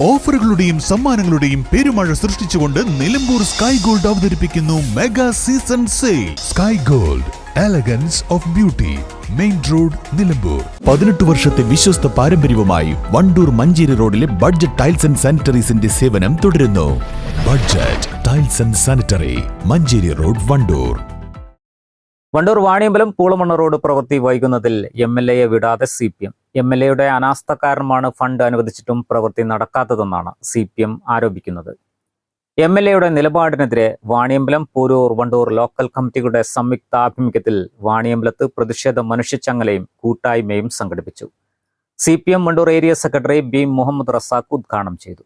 ഓഫറുകളുടെയും സമ്മാനങ്ങളുടെയും പെരുമഴ സൃഷ്ടിച്ചുകൊണ്ട് Nilambur sky gold അവതരിപ്പിക്കുന്നു mega season sale. Sky gold, elegance of beauty, main road, Nilambur. 18 വർഷത്തെ വിശ്വസ്ത പാരമ്പര്യവുമായി വണ്ടൂർ മഞ്ചേരി റോഡിലെ ബഡ്ജറ്റ് ടൈൽസ് ആൻഡ് സാനിറ്ററീസിന്റെ സേവനം തുടരുന്നു. Budget tiles and sanitary, Manjeri road, Wandoor. Wandoor Vaniyambalam Poolamanna road പ്രവൃത്തി വൈകുന്നതിൽ MLA വിടാതെ CPM. MLAയുടെ അനാസ്ഥ കാരണമാണ് ഫണ്ട് അനുവദിച്ചിട്ടും പ്രവൃത്തി നടക്കാത്തതെന്നാണ് CPM ആരോപിക്കുന്നത്. MLAയുടെ നിലപാടിനെതിരെ വാണിയമ്പലം, പൂരൂർ, വണ്ടൂർ ലോക്കൽ കമ്മിറ്റികളുടെ സംയുക്താഭിമുഖ്യത്തിൽ വാണിയമ്പലത്ത് പ്രതിഷേധ മനുഷ്യച്ചങ്ങലയും കൂട്ടായ്മയും സംഘടിപ്പിച്ചു. CPM Wandoor area secretary B. Muhammad Razak ഉദ്ഘാടനം ചെയ്തു.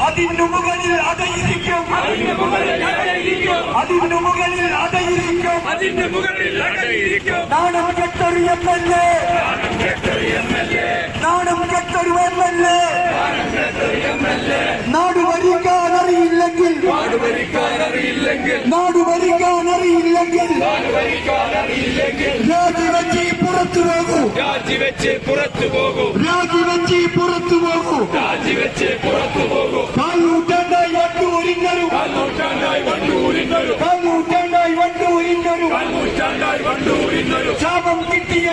അതിനു മുകളിൽ അതയിരിക്കും. നാണം കെട്ടൊരു MLA, നാണം കെട്ടൊരു MLA. നാട് ഭരിക്കാൻ അറിയില്ലെങ്കിൽ രാജിവെച്ച് പുറത്തു പോകൂ. കാൽനൂറ്റാണ്ടായി വണ്ടൂരിന്നൊരു ശാപം കിട്ടിയ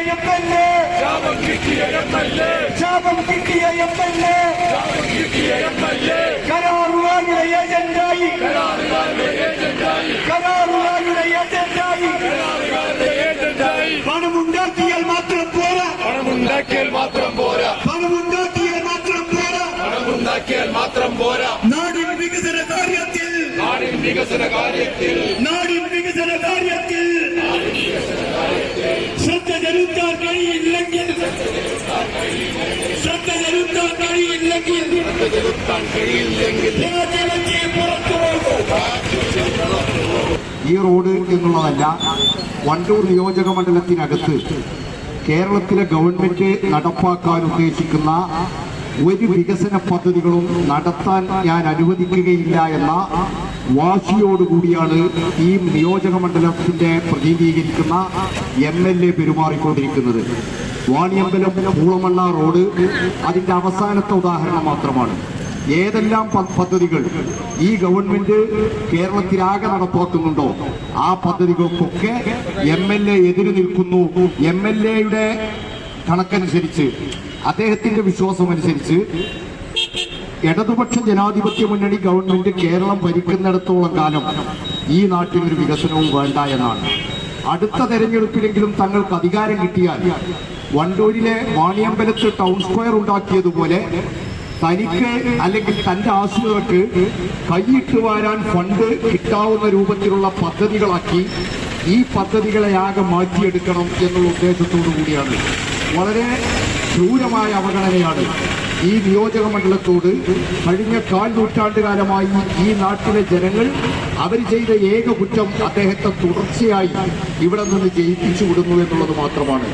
MLA, കരാറുകാരുടെ ഏജന്റായി പണമുണ്ടാക്കിയാൽ മാത്രം പോരാ. നാടിൻ വികസന കാര്യത്തിൽ ശ്രദ്ധ ചെലുത്താൻ കഴിയില്ലെങ്കിൽ ഈ റോഡ് എന്നുള്ളതല്ല, വണ്ടൂർ നിയോജക മണ്ഡലത്തിനകത്ത് കേരളത്തിലെ ഗവൺമെന്റ് നടപ്പാക്കാൻ ഉദ്ദേശിക്കുന്ന ഒരു വികസന പദ്ധതികളും നടത്താൻ ഞാൻ അനുവദിക്കുകയില്ല എന്ന വാശിയോടുകൂടിയാണ് ഈ നിയോജക മണ്ഡലത്തിന്റെ പ്രതിനിധീകരിക്കുന്ന MLA പെരുമാറിക്കൊണ്ടിരിക്കുന്നത്. വാണിയമ്പലം പൂളമണ്ണ റോഡ് അതിന്റെ അവസാനത്തെ ഉദാഹരണം മാത്രമാണ്. ഏതെല്ലാം പദ്ധതികൾ ഈ ഗവൺമെന്റ് കേരളത്തിലാകെ നടപ്പാക്കുന്നുണ്ടോ ആ പദ്ധതികൾക്കൊക്കെ MLA എതിര് നിൽക്കുന്നു. MLAയുടെ കണക്കനുസരിച്ച്, അദ്ദേഹത്തിന്റെ വിശ്വാസമനുസരിച്ച് ഇടതുപക്ഷ ജനാധിപത്യ മുന്നണി ഗവൺമെന്റ് കേരളം ഭരിക്കുന്നിടത്തോളം കാലം ഈ നാട്ടിൽ ഒരു വികസനവും വേണ്ട എന്നാണ്. അടുത്ത തെരഞ്ഞെടുപ്പിലെങ്കിലും തങ്ങൾക്ക് അധികാരം കിട്ടിയാൽ വണ്ടൂരിലെ വാണിയമ്പലത്ത് ടൗൺ സ്ക്വയർ ഉണ്ടാക്കിയതുപോലെ തനിക്ക് അല്ലെങ്കിൽ തന്റെ ആശ്രിതർക്ക് കൈയിട്ട് വാരാൻ ഫണ്ട് കിട്ടാവുന്ന രൂപത്തിലുള്ള പദ്ധതികളാക്കി ഈ പദ്ധതികളെ ആകെ മാറ്റിയെടുക്കണം എന്നുള്ള ഉദ്ദേശത്തോടു കൂടിയാണ്. വളരെ ക്രൂരമായ അവഗണനയാണ് ഈ നിയോജക മണ്ഡലത്തോട് കഴിഞ്ഞ 4 നൂറ്റാണ്ടുകാലമായി ഈ നാട്ടിലെ ജനങ്ങൾ അവർ ചെയ്ത ഏക കുറ്റം അദ്ദേഹത്തെ തുടർച്ചയായി ഇവിടെ നിന്ന് ജയിപ്പിച്ചു വിടുന്നു എന്നുള്ളത് മാത്രമാണ്.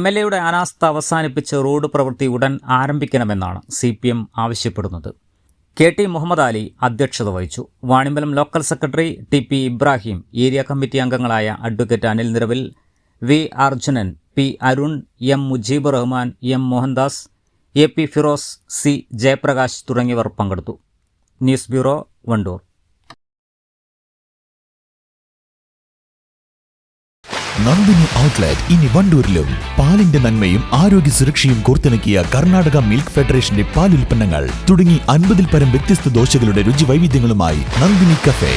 MLAയുടെ അനാസ്ഥ അവസാനിപ്പിച്ച് റോഡ് പ്രവൃത്തി ഉടൻ ആരംഭിക്കണമെന്നാണ് CPM ആവശ്യപ്പെടുന്നത്. KT മുഹമ്മദ് അലി അധ്യക്ഷത വഹിച്ചു. Vaniyambalam local secretary TP Ibrahim, area committee അംഗങ്ങളായ advocate Anil Niravil, V. Arjunan, P. Arun, M. Mujeeb Rahman, M. Mohandas, AP Firoz, C. Jayaprakash തുടങ്ങിയവർ പങ്കെടുത്തു. News bureau, Wandoor. Nandini outlet ഇനി വണ്ടൂരിലും. പാലിന്റെ നന്മയും ആരോഗ്യ സുരക്ഷയും കോർത്തിണക്കിയ കർണാടക മിൽക്ക് ഫെഡറേഷന്റെ പാലുൽപ്പന്നങ്ങൾ തുടങ്ങി 50-ൽ പരം വ്യത്യസ്ത ദോശകളുടെ രുചി വൈവിധ്യങ്ങളുമായി നന്ദിനി കഫേ.